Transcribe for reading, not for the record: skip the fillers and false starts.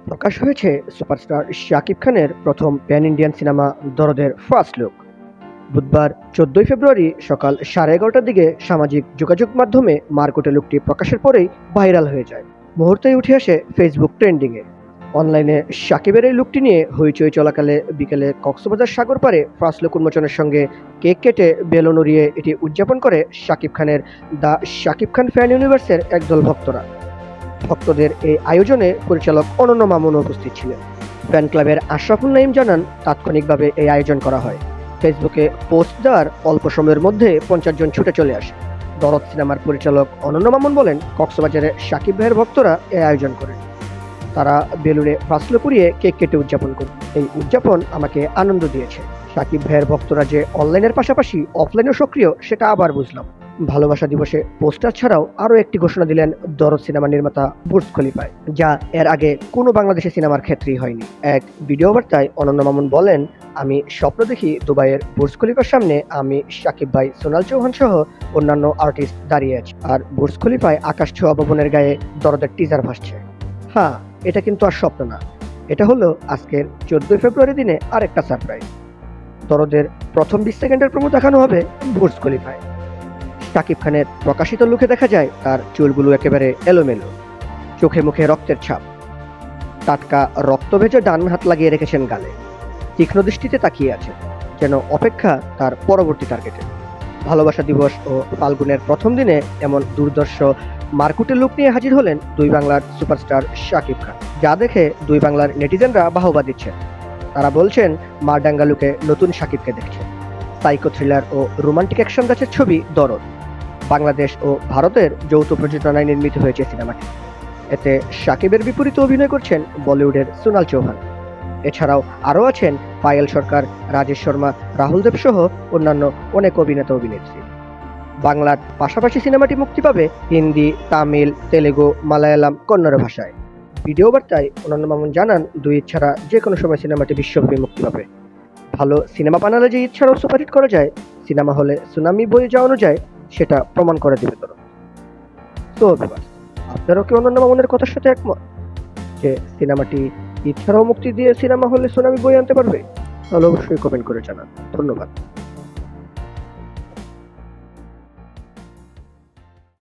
প্রকাশ হয়েছে সুপারস্টার শাকিব খানের প্রথম প্যান ইন্ডিয়ান সিনেমা দরদের ফার্স্ট লুক। বুধবার 14 ফেব্রুয়ারি সকাল 11:30টার দিকে সামাজিক যোগাযোগ মাধ্যমে মারকুটে লুকটি প্রকাশের পরেই ভাইরাল হয়ে যায়। মুহূর্তেই উঠে আসে ফেসবুক ট্রেন্ডিংয়ে। অনলাইনে শাকিবের এই লুকটি নিয়ে হইচই চলাকালে বিকেলে কক্সবাজার সাগর পাড়ে ফার্স্ট লুক উন্মোচনের সঙ্গে কেক কেটে বেলুন উড়িয়ে এটি উদযাপন করে শাকিব খানের দ্য শাকিব খান ফ্যান ইউনিভার্সের একদল ভক্তরা। ভক্তদের এই আয়োজনে পরিচালক অনন্য মামুন উপস্থিত ছিলেন। ফ্যান ক্লাবের আশরাফুল নাঈম জানান, তাৎক্ষণিকভাবে এই আয়োজন করা হয়। ফেসবুকে পোস্ট দেওয়ার অল্প সময়ের মধ্যে 50 জন ছুটে চলে আসে। দরদ সিনেমার পরিচালক অনন্য মামুন বলেন, কক্সবাজারে শাকিব ভাইয়ের ভক্তরা এই আয়োজন করেন। তারা বেলুনে ফাসলো পুড়িয়ে কেক কেটে উদযাপন করে। এই উদযাপন আমাকে আনন্দ দিয়েছে। শাকিব ভাইয়ের ভক্তরা যে অনলাইনের পাশাপাশি অফলাইনেও সক্রিয় সেটা আবার বুঝলাম। ভালোবাসা দিবসে পোস্টার ছাড়াও আরও একটি ঘোষণা দিলেন দরদ সিনেমা নির্মাতা বুর্জ খলিফায়, যা এর আগে কোনো বাংলাদেশি সিনেমার ক্ষেত্রেই হয়নি। এক ভিডিও বার্তায় অনন্য মামুন বলেন, আমি স্বপ্ন দেখি দুবাইয়ের বুর্জ খলিফার সামনে আমি শাকিব ভাই, সোনাল চৌহান সহ অন্যান্য আর্টিস্ট দাঁড়িয়ে আছি, আর বুর্জ খলিফায় আকাশ ছোঁয়া ভবনের গায়ে দরদের টিজার ভাসছে। হ্যাঁ, এটা কিন্তু আর স্বপ্ন না, এটা হলো আজকের 14 ফেব্রুয়ারি দিনে আরেকটা সারপ্রাইজ। দরদের প্রথম 20 সেকেন্ডের প্রোমো দেখানো হবে বুর্জ খলিফায়। শাকিব খানের প্রকাশিত লুকে দেখা যায় তার চুলগুলো একেবারে এলোমেলো, চোখে মুখে রক্তের ছাপ, টাটকা রক্ত ভেজে ডান হাত লাগিয়ে রেখেছেন গালে, তীক্ষ্ণ দৃষ্টিতে তাকিয়ে আছে, যেন অপেক্ষা তার পরবর্তী টার্গেটে। ভালোবাসা দিবস ও ফাল্গুনের প্রথম দিনে এমন দুর্দর্শ মারকুটে লুক নিয়ে হাজির হলেন দুই বাংলার সুপারস্টার শাকিব খান, যা দেখে দুই বাংলার নেটিজেনরা বাহবা দিচ্ছেন। তারা বলছেন, মারডাঙ্গা লুকে নতুন শাকিবকে দেখছেন। সাইকো থ্রিলার ও রোমান্টিক অ্যাকশন গাছের ছবি দরদ বাংলাদেশ ও ভারতের যৌথ প্রযোজনায় নির্মিত হয়েছে সিনেমাটি। এতে শাকিবের বিপরীতে অভিনয় করছেন বলিউডের সোনাল চৌহান। এছাড়াও আরও আছেন পায়েল সরকার, রাজেশ শর্মা, রাহুল দেব সহ অন্যান্য অনেক অভিনেতা অভিনেত্রী। বাংলার পাশাপাশি সিনেমাটি মুক্তি পাবে হিন্দি, তামিল, তেলেগু, মালায়ালাম, কন্নড় ভাষায়। ভিডিও বার্তায় অনন্য মামুন জানান, দুই ইচ্ছারা যে কোনো সময় সিনেমাটি বিশ্বব্যাপী মুক্তি পাবে। ভালো সিনেমা বানালে যে ইচ্ছারাও সুপারহিট করা যায়, সিনেমা হলে সুনামি বয়ে যাওয়ানো যায়, সেটা প্রমাণ করে দেবে তোর। তো আপনারাও কি অনন্য মামুনের কথার সাথে একমত যে সিনেমাটি ইচ্ছারাও মুক্তি দিয়ে সিনেমা হলে সুনামি বয়ে আনতে পারবে? তাহলে অবশ্যই কমেন্ট করে জানান। ধন্যবাদ।